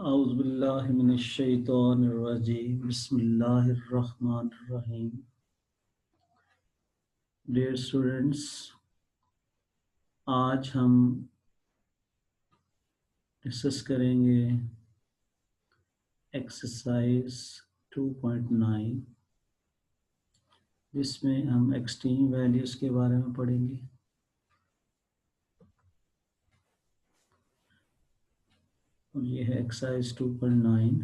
औज़ुबिल्लाहिमिनश्शैतानिर्रजीम बिस्मिल्लाहिर्रहमानिर्रहीम। Dear students, आज हम डिस्कस करेंगे एक्सरसाइज 2.9 जिसमें हम एक्सट्रीम वैल्यूज़ के बारे में पढ़ेंगे। और ये है एक्सरसाइज 2.9।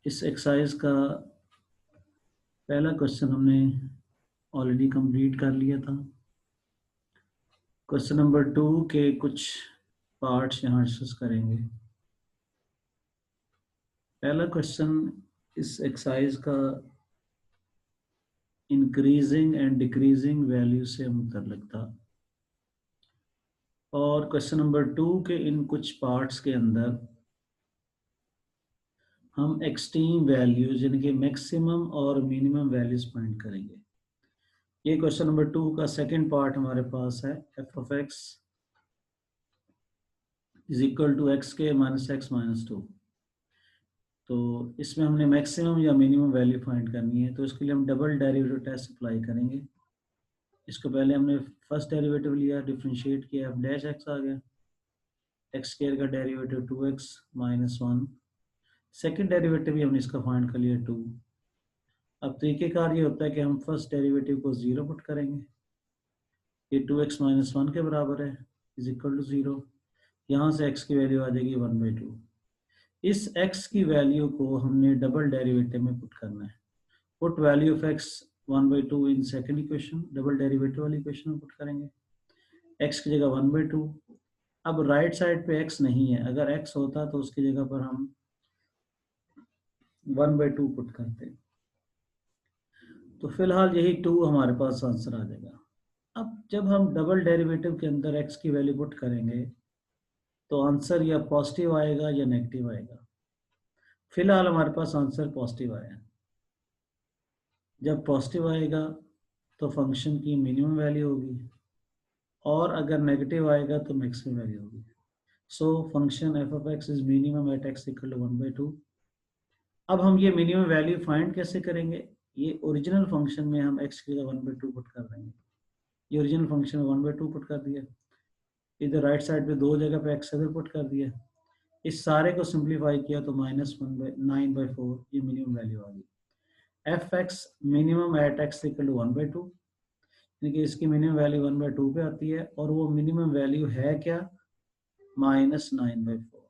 इस एक्सरसाइज का पहला क्वेश्चन हमने ऑलरेडी कंप्लीट कर लिया था। क्वेश्चन नंबर 2 के कुछ पार्ट्स यहाँ डिस्कस करेंगे। पहला क्वेश्चन इस एक्सरसाइज का इंक्रीजिंग एंड डिक्रीजिंग वैल्यू से मुतल्लिक था और क्वेश्चन नंबर 2 के इन कुछ पार्ट्स के अंदर हम एक्सट्रीम वैल्यूज यानी कि मैक्सिमम और मिनिमम वैल्यूज फाइंड करेंगे। ये क्वेश्चन नंबर 2 का सेकंड पार्ट हमारे पास है F of X is equal to X के माइनस एक्स माइनस 2। तो इसमें हमने मैक्सिमम या मिनिमम वैल्यू फाइंड करनी है, तो इसके लिए हम डबल डेरिवेटिव टेस्ट अप्लाई करेंगे। इसको पहले हमने फर्स्ट डेरिवेटिव लिया, डिफरेंशिएट किया, एफ डैश एक्स आ गया, एक्स स्क्वायर का derivative 2x minus 1। Second derivative भी हमने इसका फाइंड कर लिया 2। अब तरीकेकार ये होता है कि हम फर्स्ट डेरिवेटिव को 0 पुट करेंगे, ये 2x माइनस 1 के बराबर है इज इक्वल टू 0। यहाँ से x की वैल्यू आ जाएगी 1/2। इस x की वैल्यू को हमने डबल डेरिवेटिव में पुट करना है। Put value of x 1/2 in second equation, double derivative वाली इक्वेशन में पुट करेंगे। x की जगह 1/2। अब राइट साइड पे x नहीं है, अगर x होता तो उसकी जगह पर हम 1/2 पुट करते। तो फिलहाल यही 2 हमारे पास आंसर आ जाएगा। अब जब हम डबल डेरिवेटिव के अंदर x की वैल्यू पुट करेंगे तो आंसर या पॉजिटिव आएगा या नेगेटिव आएगा। फिलहाल हमारे पास आंसर पॉजिटिव आया। जब पॉजिटिव आएगा तो फंक्शन की मिनिमम वैल्यू होगी और अगर नेगेटिव आएगा तो मैक्सिमम वैल्यू होगी। So function F of X is minimum at X equal to 1/2। अब हम ये मिनिमम वैल्यू फाइंड कैसे करेंगे? ये ओरिजिनल फंक्शन में हम x की जगह 1/2 पुट कर देंगे। ये ओरिजिनल फंक्शन में 1/2 पुट कर दिया, इधर राइट साइड पे दो जगह पे x इधर पुट कर दिया। इस सारे को सिंप्लीफाई किया तो -9/4 ये मिनिमम वैल्यू आ गई। F X minimum at X equal to 1/2, यानी कि इसकी मिनिमम वैल्यू 1/2 पे आती है और वो मिनिमम वैल्यू है क्या? -9/4।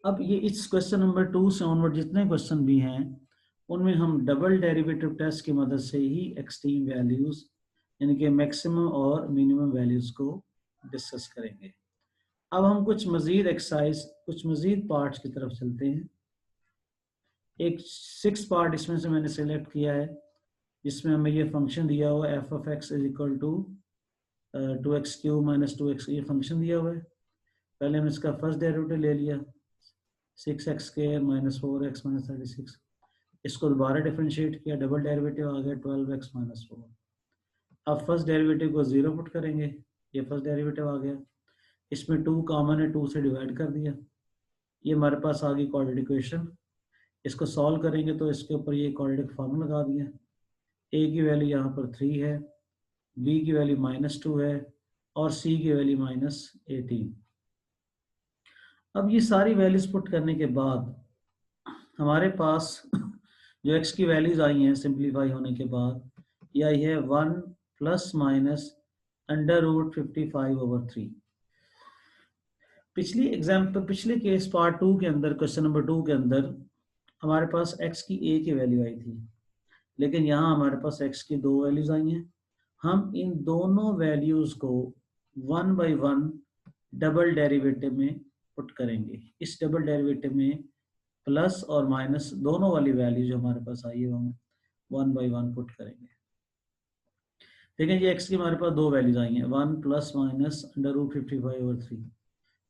अब ये इस क्वेश्चन नंबर 2 से ऑनवर्ड जितने क्वेश्चन भी हैं उनमें हम डबल डेरिवेटिव टेस्ट की मदद से ही एक्सट्रीम वैल्यूज यानी कि मैक्सिमम और मिनिमम वैल्यूज को डिस्कस करेंगे। अब हम कुछ मजीद एक्सरसाइज, कुछ मजीद पार्ट्स की तरफ चलते हैं। एक 6 पार्ट इसमें से मैंने सेलेक्ट किया है जिसमें हमें ये फंक्शन दिया हुआ है F of X is equal to 2x³ minus 2x, ये फंक्शन दिया हुआ है। पहले हमने इसका फर्स्ट डेरिवेटिव ले लिया 6x² माइनस 4x माइनस 36। इसको दोबारा डिफरेंशिएट किया, डबल डेरिवेटिव आ गया 12x माइनस 4। अब फर्स्ट डेरिवेटिव को 0 पुट करेंगे, ये फर्स्ट डेरिवेटिव आ गया। इसमें 2 कॉमन है, 2 से डिवाइड कर दिया, ये हमारे पास आ गई क्वाड्रेटिक इक्वेशन। इसको सॉल्व करेंगे तो इसके ऊपर ये क्वाड्रेटिक फॉर्मूला लगा दिया। a की वैल्यू यहाँ पर 3 है, b की वैल्यू -2 है और c की वैल्यू -18। अब ये सारी वैल्यूज पुट करने के बाद हमारे पास जो x की वैल्यूज आई हैं सिंप्लीफाई होने के बाद, ये आई है 1 प्लस माइनस √55/3। पिछली एग्जाम्पल, पिछले केस पार्ट 2 के अंदर, क्वेश्चन नंबर 2 के अंदर हमारे पास x की a की वैल्यू आई थी, लेकिन यहाँ हमारे पास x की 2 वैल्यूज आई हैं। हम इन दोनों वैल्यूज को 1/1 डबल डेरिवेटिव में पुट करेंगे। इस डबल डेरिवेटिव में प्लस और माइनस दोनों वाली वैल्यू जो हमारे पास आई है हम 1/1 पुट करेंगे। देखिए ये x की हमारे पास 2 वैल्यूज आई हैं, 1 प्लस माइनस √55/3।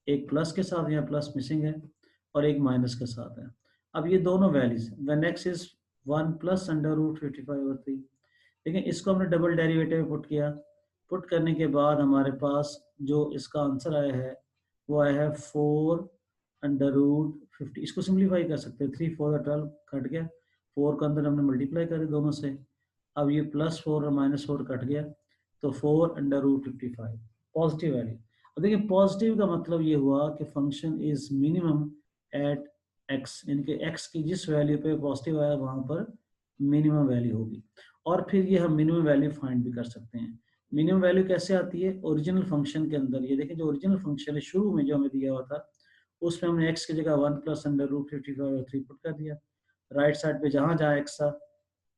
एक प्लस के साथ, यहाँ प्लस मिसिंग है, और एक माइनस के साथ है। अब ये दोनों values when x is 1 plus √55/3, लेकिन इसको हमने डबल डेरिवेटिव में पुट किया, पुट करने के बाद हमारे पास जो इसका आंसर आया है वो आया है 4√50। इसको सिंप्लीफाई कर सकते हैं, 3 4 12 कट गया, 4 के अंदर हमने मल्टीप्लाई करे दोनों से, अब ये +4 और -4 कट गया तो 4√55 पॉजिटिव वैल्यू। अब देखिए पॉजिटिव का मतलब ये हुआ कि function is minimum at x, यानी कि x की जिस वैल्यू पे पॉजिटिव आया वहां पर मिनिमम वैल्यू होगी। और फिर ये हम मिनिमम वैल्यू फाइंड भी कर सकते हैं। मिनिमम वैल्यू कैसे आती है? ओरिजिनल फंक्शन के अंदर, ये देखें जो ओरिजिनल फंक्शन है शुरू में जो हमें दिया हुआ था उसमें हमने x की जगह 1 + √55 और 3 पुट कर दिया। राइट साइड पे जहां जहां x था,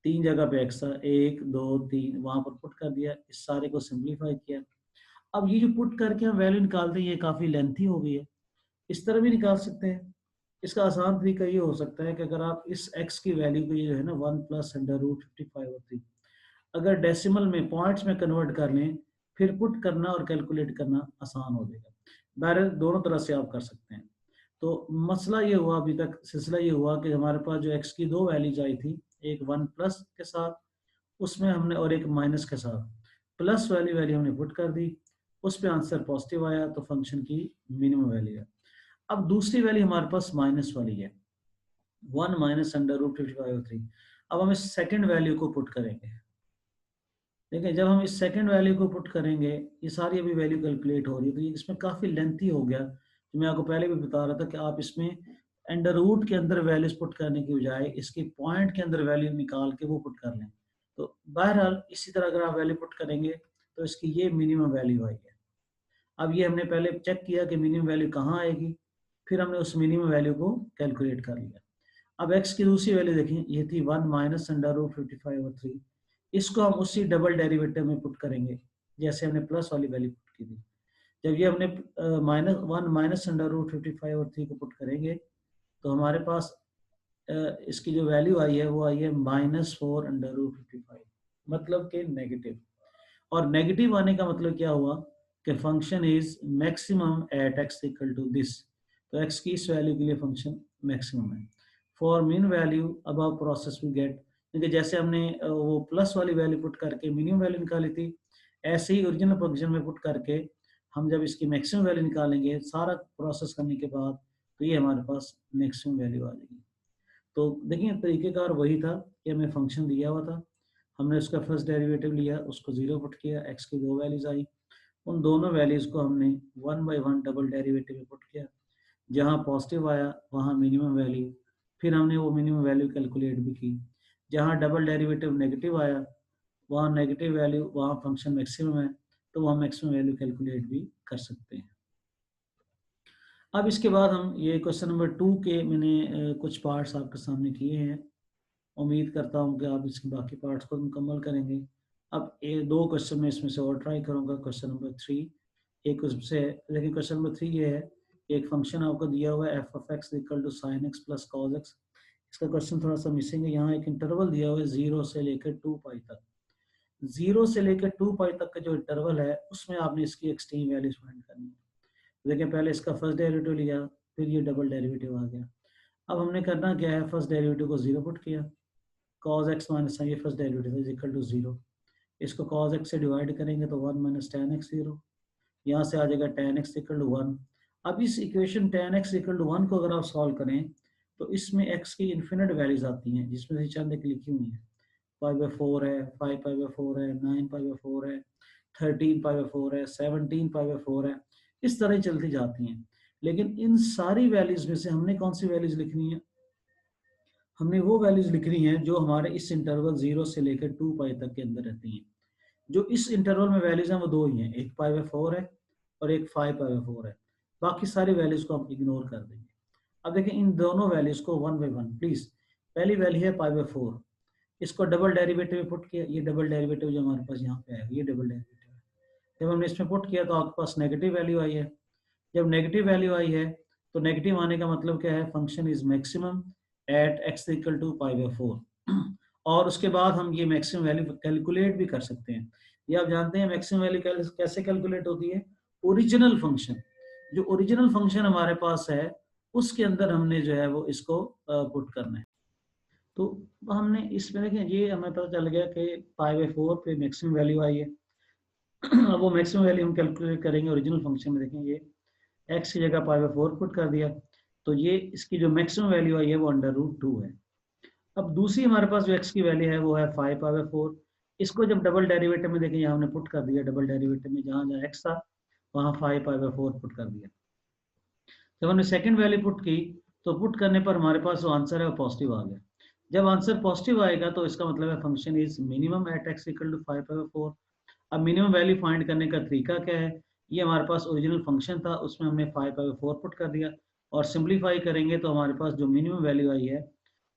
3 जगह पे x था, 1 2 3 वहां पर पुट कर दिया, इस सारे को सिंप्लीफाई किया। अब ये जो पुट करके हम वैल्यू निकालते हैं ये काफ़ी लेंथी हो गई है, इस तरह भी निकाल सकते हैं। इसका आसान तरीका ये हो सकता है कि अगर आप इस x की वैल्यू को, ये जो है ना 1 + √55 और 3, अगर डेसिमल में पॉइंट्स में कन्वर्ट कर लें फिर पुट करना और कैलकुलेट करना आसान हो जाएगा। बहरहाल दोनों तरह से आप कर सकते हैं। तो मसला ये हुआ, अभी तक सिलसिला ये हुआ कि हमारे पास जो x की दो वैल्यूज आई थी, एक 1 प्लस के साथ उसमें हमने और एक माइनस के साथ, प्लस वाली वैल्यू हमने पुट कर दी, उस पे आंसर पॉजिटिव आया तो फंक्शन की मिनिमम वैल्यू है। अब दूसरी वैल्यू हमारे पास माइनस वाली है, 1 - √55/3। अब हम इस सेकंड वैल्यू को पुट करेंगे। देखिए जब हम इस सेकंड वैल्यू को पुट करेंगे, ये सारी अभी वैल्यू कैलकुलेट हो रही है तो ये इसमें काफ़ी लेंथी हो गया। तो मैं आपको पहले भी बता रहा था कि आप इसमें अंडर रूट के अंदर वैल्यूज पुट करने की बजाय इसके पॉइंट के अंदर वैल्यू निकाल के वो पुट कर लें। तो बहरहाल इसी तरह अगर आप वैल्यू पुट करेंगे तो इसकी ये मिनिमम वैल्यू आई है। अब ये हमने पहले चेक किया कि मिनिमम वैल्यू कहाँ आएगी, फिर हमने उस मिनिमम वैल्यू को कैलकुलेट कर लिया। अब x की दूसरी वैल्यू देखें, ये थी 1 - √55/3। इसको हम उसी डबल डेरिवेटिव में पुट करेंगे जैसे हमने प्लस वाली वैल्यू पुट की थी। जब ये हमने -1 - √55/3 को पुट करेंगे तो हमारे पास इसकी जो वैल्यू आई है वो आई है -4/√55, मतलब कि नेगेटिव। और नेगेटिव आने का मतलब क्या हुआ कि function is maximum at x equal to this, तो x की इस वैल्यू के लिए फंक्शन मैक्सिमम है। For mean value above process we get, क्योंकि जैसे हमने वो प्लस वाली वैल्यू पुट करके मिनिमम वैल्यू निकाली थी, ऐसे ही ओरिजिनल फंक्शन में पुट करके हम जब इसकी मैक्सिमम वैल्यू निकालेंगे सारा प्रोसेस करने के बाद, तो ये हमारे पास मैक्सिमम वैल्यू आ जाएगी। तो देखिए तरीकेकार वही था कि हमें फंक्शन दिया हुआ था, हमने उसका फर्स्ट डेरिवेटिव लिया, उसको 0 पुट किया, x की दो वैल्यूज आई, उन दोनों वैल्यूज को हमने 1 बाई 1 डबल डेरिवेटिव में पुट किया, जहाँ पॉजिटिव आया वहाँ मिनिमम वैल्यू, फिर हमने वो मिनिमम वैल्यू कैलकुलेट भी की, जहाँ डबल डेरिवेटिव नेगेटिव आया वहाँ नेगेटिव वैल्यू, वहाँ फंक्शन मैक्सिमम है तो वहाँ मैक्सिमम वैल्यू कैलकुलेट भी कर सकते हैं। अब इसके बाद हम ये क्वेश्चन नंबर 2 के मैंने कुछ पार्ट्स आपके सामने किए हैं, उम्मीद करता हूँ कि आप इसके बाकी पार्ट्स को मुकम्मल करेंगे। अब ये दो क्वेश्चन में इसमें से और ट्राई करूँगा। क्वेश्चन नंबर 3 एक उससे, लेकिन क्वेश्चन नंबर 3 ये है, एक फंक्शन आपको दिया हुआ है f(x) equal to sin x plus cos x। इसका क्वेश्चन थोड़ा सा मिसिंग है, यहाँ एक इंटरवल दिया हुआ है 0 से लेकर 2π तक। 0 से लेकर 2π तक का जो इंटरवल है उसमें आपने इसकी एक्सट्रीम वैल्यूज फाइंड करनी है। देखिए पहले इसका फर्स्ट डेरिवेटिव लिया, फिर ये डबल डेरिवेटिव आ गया। अब हमने करना क्या है, फर्स्ट डेरिवेटिव को 0 पुट किया, cos x माइनस ये first derivative is equal to 0, इसको cos x से डिवाइड करेंगे तो 1 - tan x 0, यहाँ से आ जाएगा tan x इक्वल टू 1। अब इस equation tan x equal to 1 को अगर आप सॉल्व करें तो इसमें x की इन्फिनिट वैल्यूज आती हैं, जिसमें से चंद एक लिखी हुई हैं, 5/4 है, 5π/4 है, 9π/4 है, 13π/4 है, 17π/4 है, इस तरह चलती जाती हैं। लेकिन इन सारी वैल्यूज में से हमने कौन सी वैल्यूज लिखनी है, हमने वो वैल्यूज लिखनी है जो हमारे इस इंटरवल 0 से लेकर 2π तक के अंदर रहती हैं। जो इस इंटरवल में वैल्यूज हैं वो दो ही हैं, एक π/4 है और एक 5π/4 है, बाकी सारी वैल्यूज को हम इग्नोर कर देंगे। अब देखिए इन दोनों वैल्यूज को 1 बाई 1 प्लीज, पहली वैल्यू है π/4, इसको डबल डेरिवेटिव में पुट किया, ये डबल डेरिवेटिव जो हमारे पास यहाँ पे आएगा ये डबल डेरिवेटिव है, जब हमने इसमें पुट किया तो आपके पास नेगेटिव वैल्यू आई है। जब नेगेटिव वैल्यू आई है तो नेगेटिव आने का मतलब क्या है, function is maximum at x equal to π/4। और उसके बाद हम ये मैक्सिमम वैल्यू कैलकुलेट भी कर सकते हैं। ये आप जानते हैं मैक्सिमम वैल्यू कैसे कैलकुलेट होती है, ओरिजिनल फंक्शन, जो ओरिजिनल फंक्शन हमारे पास है उसके अंदर हमने जो है वो इसको पुट करना है। तो हमने इसमें देखें ये हमें पता चल गया कि π/4 पे मैक्सिमम वैल्यू आई है, अब वो मैक्सिमम वैल्यू हम कैलकुलेट करेंगे ओरिजिनल फंक्शन में। देखें ये x की जगह π/4 पुट कर दिया, तो ये इसकी जो मैक्सिमम वैल्यू आई है वो √2 है। अब दूसरी हमारे पास जो x की वैल्यू है वो है 5π/4। इसको जब डबल डेरिवेटिव में देखें, यहाँ हमने पुट कर दिया डबल डेरिवेटिव में, जहाँ जहाँ x था वहाँ 5π/4 पुट कर दिया। जब हमने सेकंड वैल्यू पुट की तो पुट करने पर हमारे पास जो आंसर है वो पॉजिटिव आ गया। जब आंसर पॉजिटिव आएगा तो इसका मतलब है function is minimum at x equal to 5/4। अब मिनिमम वैल्यू फाइंड करने का तरीका क्या है, ये हमारे पास ओरिजिनल फंक्शन था, उसमें हमने 5/4 पुट कर दिया, और सिंप्लीफाई करेंगे तो हमारे पास जो मिनिमम वैल्यू आई है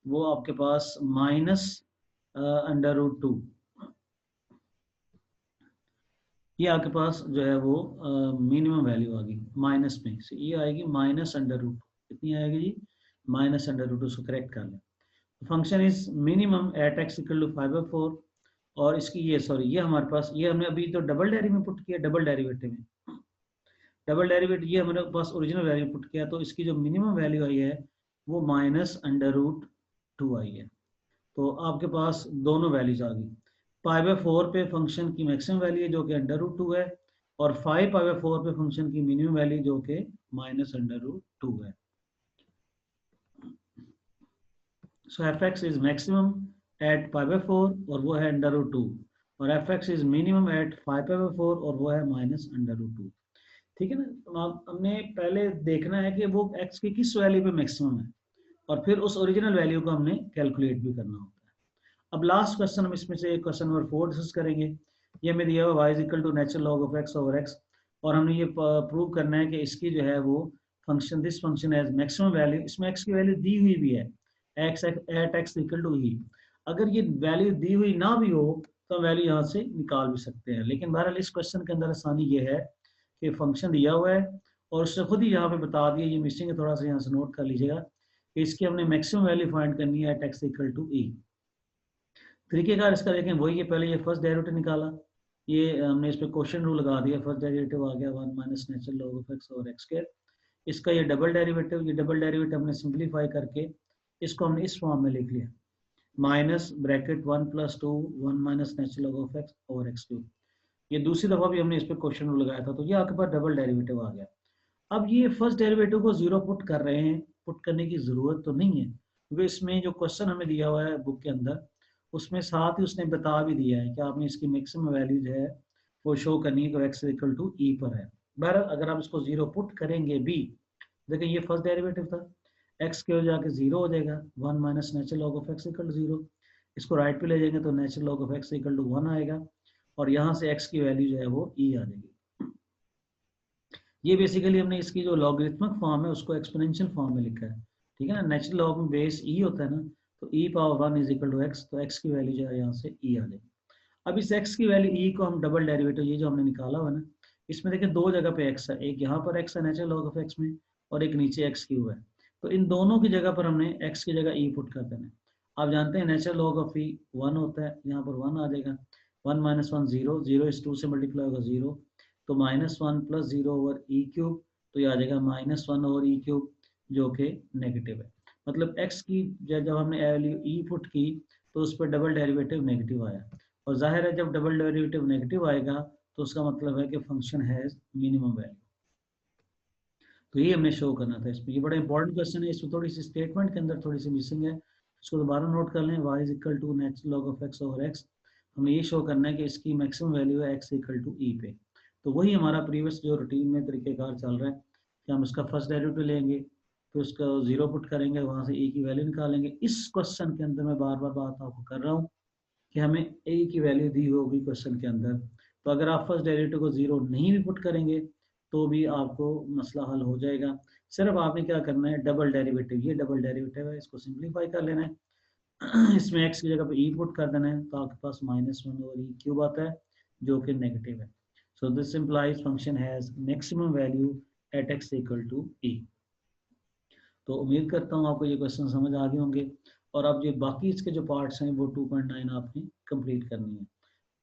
वो आपके पास -√2, ये आपके पास जो है वो मिनिमम वैल्यू आ गई माइनस में से, ये आएगी -√2। कितनी आएगी जी? -√2। उसको करेक्ट कर लें। Function is minimum at x equal to 5/4, और इसकी ये सॉरी ये हमारे पास, ये हमने अभी तो डबल डेरी में पुट किया, डबल डेरिवेटिव में, डबल डेरिवेटिव ये हमारे पास ओरिजिनल वैल्यू पुट किया, तो इसकी जो मिनिमम वैल्यू आई है वो -√2 आई है। तो आपके पास दोनों वैल्यूज आ गई। π/4 पे फंक्शन की मैक्सिमम वैल्यू है जो कि √2 है, और 5π/4 पे फंक्शन की मिनिमम वैल्यू जो कि -√2 है। सो fx इज मैक्सिमम एट π/4 और वो है √2, और fx इज मिनिमम एट 5π/4 और वो है -√2। ठीक है ना? तो हमने पहले देखना है कि वो x की किस वैल्यू पे मैक्सिमम है, और फिर उस ओरिजिनल वैल्यू को हमने कैलकुलेट भी करना होता है। अब लास्ट क्वेश्चन हम इसमें से क्वेश्चन नंबर 4 डिस्कस करेंगे। ये हमें दिया हुआ y is equal to natural log of x over x, और हमने ये प्रूव करना है कि इसकी जो है वो function, this function has maximum value, इसमें x की वैल्यू दी हुई भी है, x at x equal to ही। अगर ये वैल्यू दी हुई ना भी हो तो हम वैल्यू यहाँ से निकाल भी सकते हैं, लेकिन बहरहाल इस क्वेश्चन के अंदर आसानी ये है कि फंक्शन दिया हुआ है और उससे खुद ही यहाँ पे बता दिया, ये मिसिंग है, थोड़ा सा यहाँ से नोट कर लीजिएगा कि इसकी हमने मैक्सिमम वैल्यू फाइंड करनी है एट x इक्वल टू ई। तरीकेकार इसका देखें वही है, पहले ये फर्स्ट डेरिवेटिव निकाला, ये हमने इस पर क्वेश्चन रूल लगा दिया, फर्स्ट डेरिवेटिव आ गया 1 minus natural log of x over x square. इसका ये डबल डेरिवेटिव, ये डबल डेरिवेटिव हमने सिंप्लीफाई करके इसको हमने इस फॉर्म में लिख लिया, minus bracket 1 + 2 1 minus natural log of x over x cube. ये दूसरी दफा भी हमने इस पर क्वेश्चन रूल लगाया था, तो ये आपके पास डबल डेरिवेटिव आ गया। अब ये फर्स्ट डेरिवेटिव को जीरो पुट कर रहे हैं, पुट करने की जरूरत तो नहीं है, क्योंकि इसमें जो क्वेश्चन हमें दिया हुआ है बुक के अंदर, उसमें साथ ही उसने बता भी दिया है कि आपने इसकी मैक्सिमम वैल्यू जो है वो शो करनी है, तो x इक्वल टू ई पर है। बहरहाल अगर आप इसको जीरो पुट करेंगे भी, देखिए ये फर्स्ट डेरिवेटिव था, x के हो जाके जीरो हो जाएगा, 1 minus natural log of x equal to zero. इसको राइट पे ले जाएंगे तो natural log of x equal to 1 आएगा, और यहाँ से x की वैल्यू जो है वो e आ जाएगी। ये बेसिकली हमने इसकी जो लॉगरिथमिक फॉर्म है उसको एक्सपोनेंशियल फॉर्म में लिखा है, ठीक है ना? नेचुरल लॉग में बेस ई होता है ना, तो e power 1 is equal to x, तो x की वैल्यू जो है यहाँ से e आ जाएगी। अब इस x की वैल्यू e को हम डबल डेरिवेटिव, ये जो हमने निकाला हुआ है ना, इसमें देखिए दो जगह पे x है, एक यहाँ पर x है नेचुरल लॉग ऑफ x में, और एक नीचे x क्यूब है, तो इन दोनों की जगह पर हमने x की जगह e पुट कर देना है। आप जानते हैं नेचुरल लॉग ऑफ e 1 होता है, यहाँ पर 1 आ जाएगा, 1 माइनस 1 0, 0 इस 2 से मल्टीप्लाई होगा 0, तो -1 + 0 ओवर ई क्यूब, तो ये आ जाएगा -1 ओवर ई क्यूब, जो कि नेगेटिव है। मतलब x की जब हमने वैल्यू e पुट की तो उस पर डबल डेरिवेटिव नेगेटिव आया, और जाहिर है जब डबल डेरिवेटिव नेगेटिव आएगा तो उसका मतलब है कि फंक्शन हैज मिनिमम वैल्यू। तो ये हमने शो करना था इसमें, ये बड़ा इंपॉर्टेंट क्वेश्चन है, इसमें थोड़ी सी स्टेटमेंट के अंदर थोड़ी सी मिसिंग है, इसको दोबारा नोट कर लें। y is equal to natural log of x over x, हमें ये शो करना है कि इसकी मैक्सिमम वैल्यू है x इक्वल टू e पे। तो वही हमारा प्रीवियस जो रूटीन में तरीकेकार चल रहा है कि हम इसका फर्स्ट डेरिवेटिव लेंगे, फिर उसका जीरो पुट करेंगे, वहाँ से e की वैल्यू निकालेंगे। इस क्वेश्चन के अंदर मैं बार बार बात आपको कर रहा हूँ कि हमें a की वैल्यू दी होगी क्वेश्चन के अंदर, तो अगर आप फर्स्ट डेरिवेटिव को जीरो नहीं भी पुट करेंगे तो भी आपको मसला हल हो जाएगा। सिर्फ आपने क्या करना है, डबल डेरिवेटिव, ये डबल डेरिवेटिव है, इसको सिंप्लीफाई कर लेना है, इसमें x की जगह पे e पुट कर देना है, तो आपके पास -1 ओवर ई क्यूब आता है जो कि नेगेटिव है। So this implies function has maximum value at x equal to e। तो उम्मीद करता हूँ आपको ये क्वेश्चन समझ आ गए होंगे, और अब ये बाकी इसके जो पार्ट्स हैं वो 2.9 आपने कंप्लीट करनी है।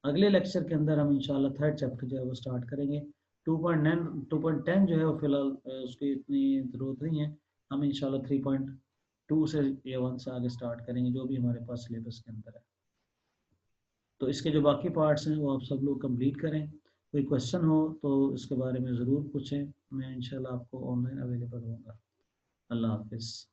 अगले लेक्चर के अंदर हम इंशाल्लाह थर्ड चैप्टर जो है वो स्टार्ट करेंगे। 2.10 जो है वो फिलहाल उसकी इतनी ज़रूरत नहीं है, हम इंशाल्लाह 3.2 से या 1 से आगे स्टार्ट करेंगे जो भी हमारे पास सिलेबस के अंदर है। तो इसके जो बाकी पार्ट्स हैं वो आप सब लोग कंप्लीट करें, कोई क्वेश्चन हो तो इसके बारे में ज़रूर पूछें, मैं इंशाल्लाह आपको ऑनलाइन अवेलेबल होऊंगा। अल्लाह हाफिज़।